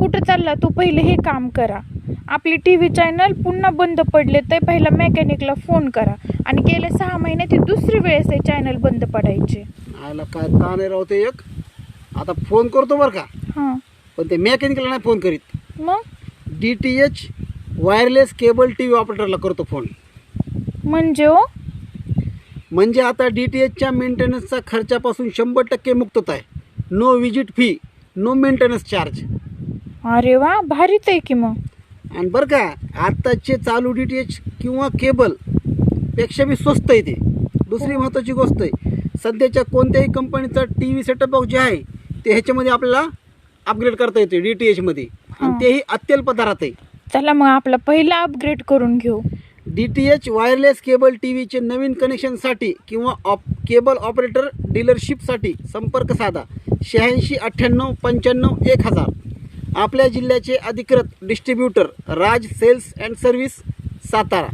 कुठं चालला तू? पहिले हे काम करा. आपली TV चॅनल पुन्हा बंद पडले तर पहिला मेकॅनिकला फोन करा. आणि गेल्या 6 महिन्यात ही दुसरी वेळेस हे चॅनल बंद पडायचे. आयला काय का नाही राहते एक. आता फोन करतो बरं का, हां पण ते मेकॅनिकला नाही फोन करीत. मग DTH वायरलेस केबल TV ऑपरेटरला करतो फोन. म्हणजे हो? म्हणजे आता DTHच्या मेंटेनन्सचा खर्चापासून 100% मुक्तता आहे. No visit fee, no maintenance charge. अरे वा, भारीच आहे की मग. आणि बरं का, आत्ताचे चालू DTH किंवा केबल पेक्षा बी स्वस्त आहे ते. दुसरी महत्त्वाची गोष्ट आहे, सध्याच्या कोणत्याही कंपनीचा TV सेटअप बॉक्स जे आहे ते ह्याच्यामध्ये आपल्याला अपग्रेड करता येते DTHमध्ये, आणि तेही अत्यल्प दरात आहे. चला मग आपला पहिला अपग्रेड करून घेऊ. DTH वायरलेस केबल TVचे नवीन कनेक्शनसाठी किंवा केबल ऑपरेटर डीलरशिपसाठी संपर्क साधा 86 98 95 1000. आपल्या जिल्ह्याचे अधिकृत distributor Raj sales and service, Satara.